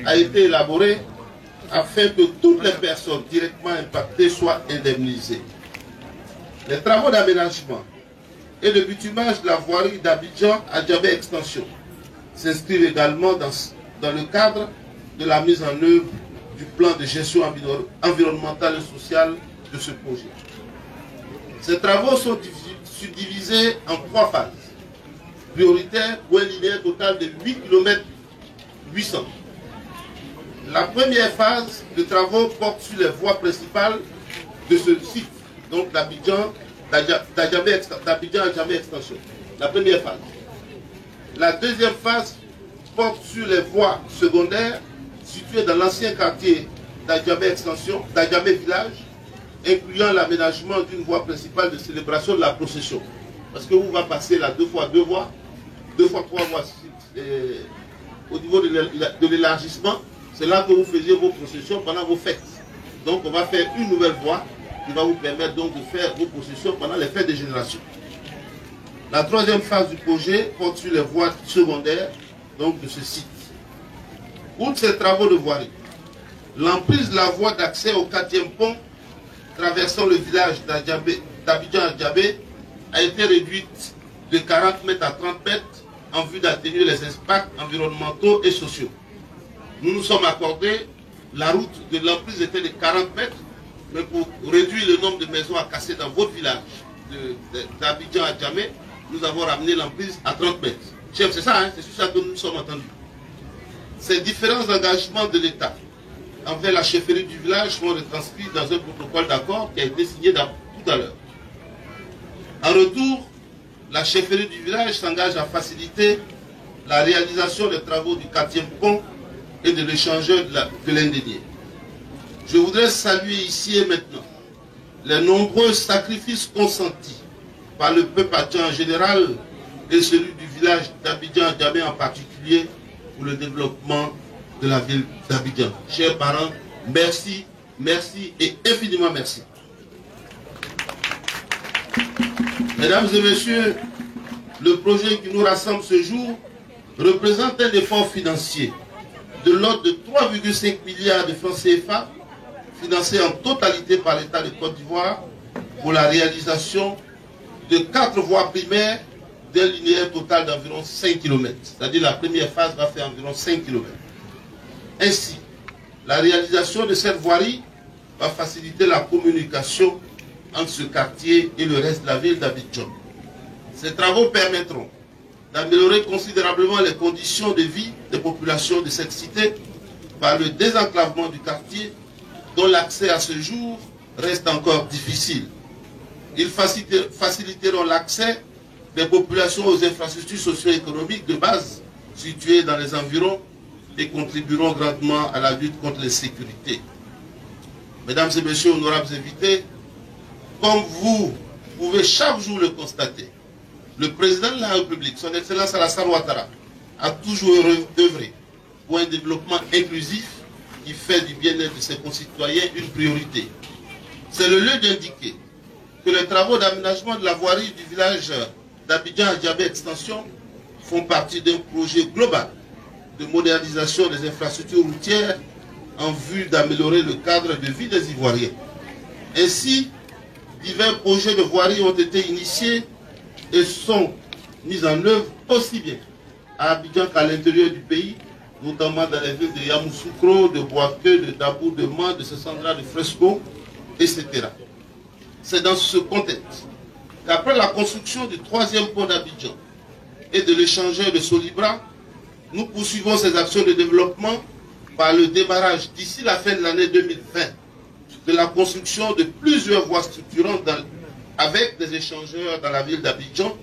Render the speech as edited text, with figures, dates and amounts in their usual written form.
a été élaboré afin que toutes les personnes directement impactées soient indemnisées. Les travaux d'aménagement et de bitumage de la voirie d'Abidjan à Djabé Extension s'inscrivent également dans le cadre de la mise en œuvre du plan de gestion environnementale et sociale de ce projet. Ces travaux sont subdivisés en 3 phases prioritaires pour un linéaire total de 8 km 800. La première phase de travaux porte sur les voies principales de ce site, donc d'Abidjan à Djabé Extension. La première phase. La deuxième phase porte sur les voies secondaires situées dans l'ancien quartier d'Adjabé Extension, d'Adjabé Village, incluant l'aménagement d'une voie principale de célébration de la procession. Parce que vous va passer là 2 fois 3 voies, au niveau de l'élargissement, c'est là que vous faisiez vos processions pendant vos fêtes. Donc on va faire une nouvelle voie qui va vous permettre donc de faire vos processions pendant les fêtes de génération. La troisième phase du projet porte sur les voies secondaires donc de ce site. Outre ces travaux de voirie, l'emprise de la voie d'accès au 4e pont traversant le village d'Abidjan à Djabé a été réduite de 40 mètres à 30 mètres en vue d'atténuer les impacts environnementaux et sociaux. Nous nous sommes accordés, la route de l'emprise était de 40 mètres, mais pour réduire le nombre de maisons à casser dans votre village d'Abidjan à Djamé, nous avons ramené l'emprise à 30 mètres. Chef, c'est ça, hein? C'est sur ça que nous nous sommes entendus. Ces différents engagements de l'État envers la chefferie du village sont retranscrits dans un protocole d'accord qui a été signé tout à l'heure. En retour, la chefferie du village s'engage à faciliter la réalisation des travaux du 4e pont et de l'échangeur de l'Indénié. Je voudrais saluer ici et maintenant les nombreux sacrifices consentis par le peuple adjan en général et celui du village d'Abidjan Djamé en particulier pour le développement de la ville d'Abidjan. Chers parents, merci, merci et infiniment merci. Mesdames et messieurs, le projet qui nous rassemble ce jour représente un effort financier de l'ordre de 3,5 milliards de francs CFA financé en totalité par l'État de Côte d'Ivoire pour la réalisation de 4 voies primaires d'un linéaire total d'environ 5 km. C'est-à-dire la première phase va faire environ 5 km. Ainsi, la réalisation de cette voirie va faciliter la communication entre ce quartier et le reste de la ville d'Abidjan. Ces travaux permettront d'améliorer considérablement les conditions de vie des populations de cette cité par le désenclavement du quartier dont l'accès à ce jour reste encore difficile. Ils faciliteront l'accès des populations aux infrastructures socio-économiques de base situées dans les environs et contribueront grandement à la lutte contre l'insécurité. Mesdames et messieurs, honorables invités, comme vous pouvez chaque jour le constater, le président de la République, son Excellence Alassane Ouattara, a toujours œuvré pour un développement inclusif qui fait du bien-être de ses concitoyens une priorité. C'est le lieu d'indiquer que les travaux d'aménagement de la voirie du village d'Abidjan à Djabé Extension font partie d'un projet global de modernisation des infrastructures routières en vue d'améliorer le cadre de vie des Ivoiriens. Ainsi, divers projets de voirie ont été initiés et sont mis en œuvre aussi bien à Abidjan qu'à l'intérieur du pays, notamment dans les villes de Yamoussoukro, de Boaké, de Dabou, de Man, de Sessandra, de Fresco, etc. C'est dans ce contexte qu'après la construction du 3e pont d'Abidjan et de l'échangeur de Solibra, nous poursuivons ces actions de développement par le démarrage d'ici la fin de l'année 2020 de la construction de plusieurs voies structurantes avec des échangeurs dans la ville d'Abidjan